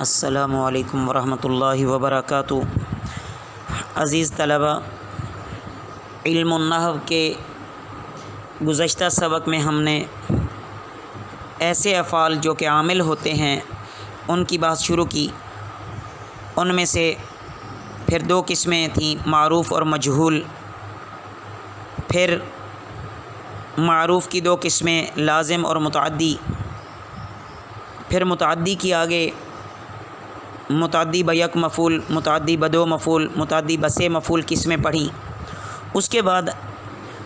السلام علیکم ورحمۃ اللہ وبرکاتہ۔ عزیز طلبہ، علم النحو کے گزشتہ سبق میں ہم نے ایسے افعال جو کہ عامل ہوتے ہیں ان کی بات شروع کی۔ ان میں سے پھر دو قسمیں تھیں، معروف اور مجہول۔ پھر معروف کی دو قسمیں، لازم اور متعدی۔ پھر متعدی کی آگے متعدی بیک مفعول، متعدی بدو مفعول، متعدی بسے مفعول قسمیں پڑھیں۔ اس کے بعد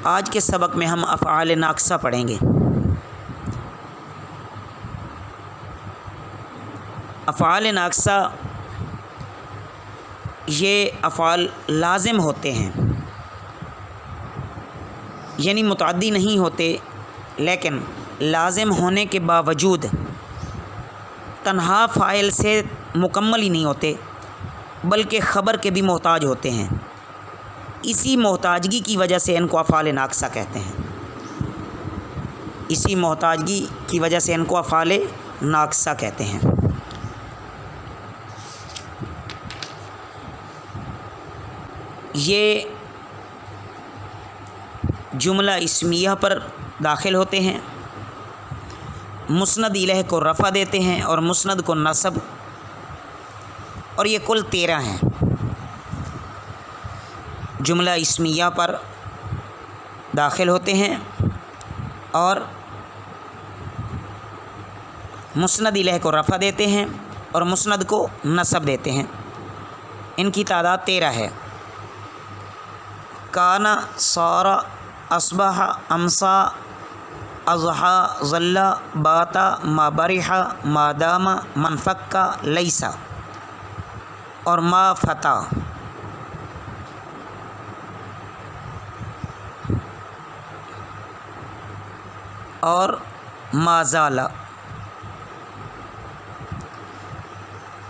آج کے سبق میں ہم افعال ناقصہ پڑھیں گے۔ افعال ناقصہ یہ افعال لازم ہوتے ہیں، یعنی متعدی نہیں ہوتے، لیکن لازم ہونے کے باوجود تنہا فاعل سے مکمل ہی نہیں ہوتے، بلکہ خبر کے بھی محتاج ہوتے ہیں۔ اسی محتاجگی کی وجہ سے ان کو افعال ناقصہ کہتے ہیں۔ اسی محتاجگی کی وجہ سے ان کو افعال ناقصہ کہتے ہیں۔ یہ جملہ اسمیہ پر داخل ہوتے ہیں، مسند الیہ کو رفع دیتے ہیں اور مسند کو نصب، اور یہ کل 13 ہیں۔ جملہ اسمیہ پر داخل ہوتے ہیں اور مسند الیہ کو رفع دیتے ہیں اور مسند کو نصب دیتے ہیں۔ ان کی تعداد 13 ہے۔ کانا، صار، اصبح، امسا، اضحی، ظل، باتا، ما برح، ما دام، منفک، لیسا اور ما فتا۔ اور ما زال۔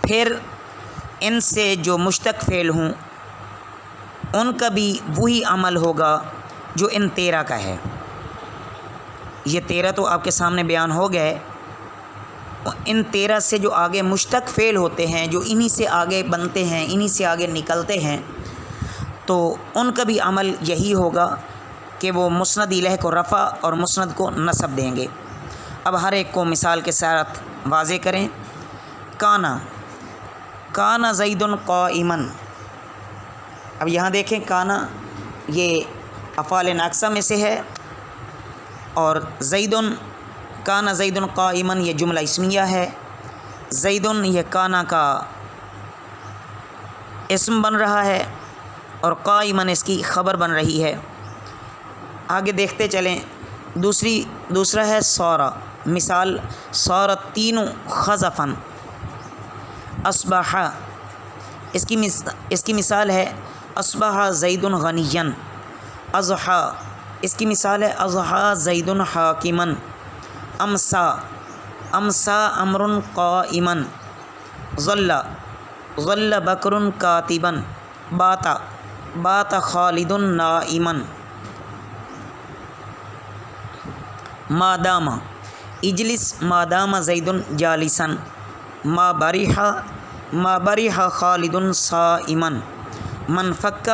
پھر ان سے جو مشتق فعل ہوں ان کا بھی وہی عمل ہوگا جو ان 13 کا ہے۔ یہ 13 تو آپ کے سامنے بیان ہو گئے۔ ان 13 سے جو آگے مشتق فعل ہوتے ہیں، جو انہی سے آگے بنتے ہیں، انہی سے آگے نکلتے ہیں، تو ان کا بھی عمل یہی ہوگا کہ وہ مسند الیہ کو رفع اور مسند کو نصب دیں گے۔ اب ہر ایک کو مثال کے ساتھ واضح کریں۔ کانا، کانا زید قائما۔ اب یہاں دیکھیں، کانا یہ افعال ناقصہ میں سے ہے، اور زید، کانا زید قائما یہ جملہ اسمیہ ہے۔ زید یہ کانا کا اسم بن رہا ہے اور قائما اس کی خبر بن رہی ہے۔ آگے دیکھتے چلیں۔ دوسرا ہے صار۔ مثال، صار الطین خزفا۔ اصبح، اس کی مثال ہے اصبح زید غنیا۔ اضحی، اس کی مثال ہے اضحی زید حاکما۔ امسا، امسا امر قائما۔ ظل، ظل بکر کاتبا۔ باتا، بات خالد نائما۔ ما دام، اجلس ما دام زید جالسا۔ ما برح، ما برح خالد صائما۔ منفک،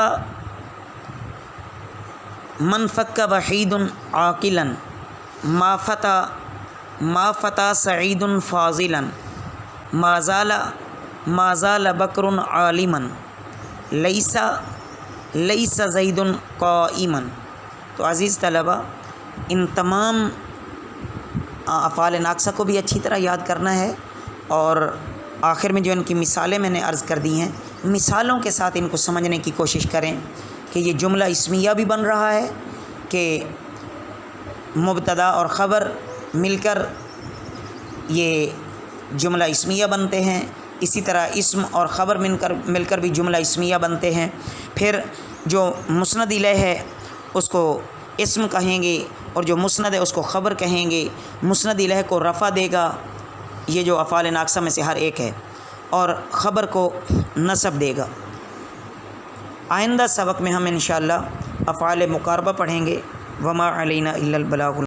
منفک وحید عاقلا۔ ما فتا، ما فتا سعید فاضلا۔ ما زال، ما زال بکر عالما۔ لیسا، لیس زید قائما۔ تو عزیز طلبہ، ان تمام افعال ناقصہ کو بھی اچھی طرح یاد کرنا ہے، اور آخر میں جو ان کی مثالیں میں نے عرض کر دی ہیں، مثالوں کے ساتھ ان کو سمجھنے کی کوشش کریں کہ یہ جملہ اسمیہ بھی بن رہا ہے کہ مبتدا اور خبر مل کر یہ جملہ اسمیہ بنتے ہیں، اسی طرح اسم اور خبر مل کر بھی جملہ اسمیہ بنتے ہیں۔ پھر جو مسند الیہ ہے اس کو اسم کہیں گے، اور جو مسند ہے اس کو خبر کہیں گے۔ مسند الیہ کو رفع دے گا، یہ جو افعال ناقصہ میں سے ہر ایک ہے، اور خبر کو نصب دے گا۔ آئندہ سبق میں ہم انشاءاللہ افعال مقاربہ پڑھیں گے۔ وما علینا الا البلاغ۔